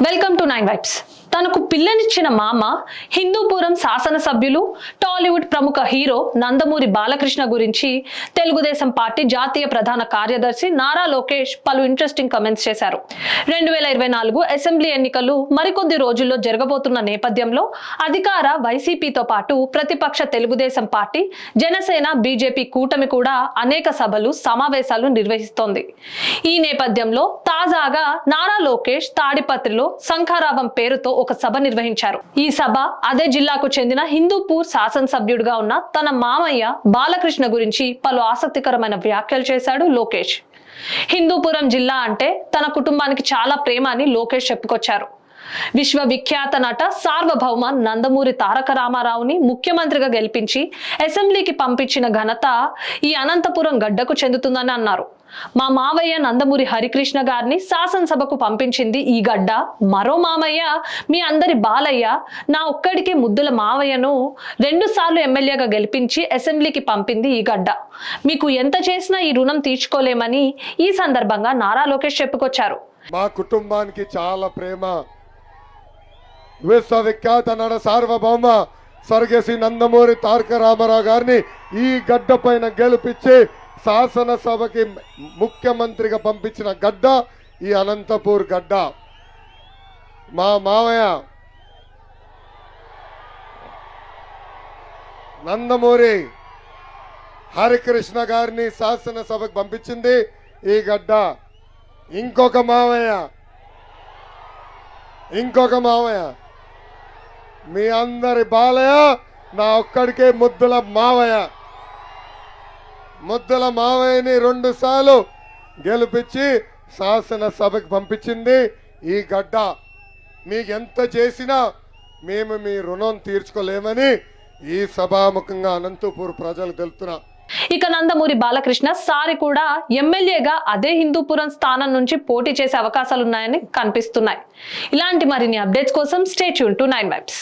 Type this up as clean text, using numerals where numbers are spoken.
Welcome to 9 vibes. తనకు పిల్లనిచ్చిన మామ, హిందూపురం శాసనసభ్యులు, టాలీవుడ్ ప్రముఖ హీరో నందమూరి బాలకృష్ణ గురించి తెలుగుదేశం పార్టీ జాతీయ ప్రధాన కార్యదర్శి నారా లోకేష్ పలు ఇంట్రెస్టింగ్ కమెంట్స్ చేశారు. 2024 అసెంబ్లీ ఎన్నికలు మరికొద్ది రోజుల్లో జరగబోతున్న నేపథ్యంలో అధికార వైసీపీతో పాటు ప్రతిపక్ష తెలుగుదేశం పార్టీ, జనసేన, బీజేపీ కూటమి కూడా అనేక సభలు, సమావేశాలు నిర్వహిస్తోంది. ఈ నేపథ్యంలో తాజాగా నారా లోకేష్ తాడిపత్రిలో శంఖారావం పేరుతో ఒక సభ నిర్వహించారు. ఈ సభ అదే జిల్లాకు చెందిన హిందూపూర్ శాసనసభ్యుడిగా ఉన్న తన మామయ్య బాలకృష్ణ గురించి పలు ఆసక్తికరమైన వ్యాఖ్యలు చేశాడు లోకేష్. హిందూపురం జిల్లా అంటే తన కుటుంబానికి చాలా ప్రేమ అని లోకేష్ చెప్పుకొచ్చారు. విశ్వవిఖ్యాత నట సార్వభౌమ నందమూరి తారక రామారావుని ముఖ్యమంత్రిగా గెలిపించి అసెంబ్లీకి పంపించిన ఘనత ఈ అనంతపురం గడ్డకు చెందుతుందని అన్నారు. మా మావయ్య నందమూరి హరికృష్ణ గారిని శాసనసభకు పంపించింది ఈ గడ్డ. మరో మామయ్య మీ అందరి బాలయ్య, నా ఒక్కడికి ముద్దుల మావయ్యను 2 సార్లు ఎమ్మెల్యేగా గెలిపించి అసెంబ్లీకి పంపింది ఈ గడ్డ. మీకు ఎంత చేసినా ఈ రుణం తీర్చుకోలేమని ఈ సందర్భంగా నారా లోకేష్ చెప్పుకొచ్చారు. మా కుటుంబానికి చాలా ప్రేమ. విశ్వవిఖ్యాత నట సార్వభౌమ స్వర్గశ్రీ నందమూరి తారక రామారావు గారిని ఈ గడ్డ పైన గెలిపించి శాసనసభకి ముఖ్యమంత్రిగా పంపించిన గడ్డ ఈ అనంతపూర్ గడ్డ. మా మావయ్య నందమూరి హరికృష్ణ గారిని శాసనసభకు పంపించింది ఈ గడ్డ. ఇంకొక మావయ్య మీ అందరి బాలయ్య, నా ఒక్కడికే ముద్దుల మావయ్యని 2 సార్లు గెలిపించి శాసనసభకు పంపించింది ఈ గడ్డ. మీకు ఎంత చేసినా మేము మీ రుణం తీర్చుకోలేమని ఈ సభాముఖంగా అనంతపూర్ ప్రజలు తెలుపుతున్నా. ఇక నందమూరి బాలకృష్ణ సారి కూడా ఎమ్మెల్యేగా అదే హిందూపురం స్థానం నుంచి పోటీ చేసే అవకాశాలున్నాయని కనిపిస్తున్నాయి. ఇలాంటి మరిన్ని అప్డేట్స్ కోసం స్టే ట్యూన్ టు 9 వైబ్స్.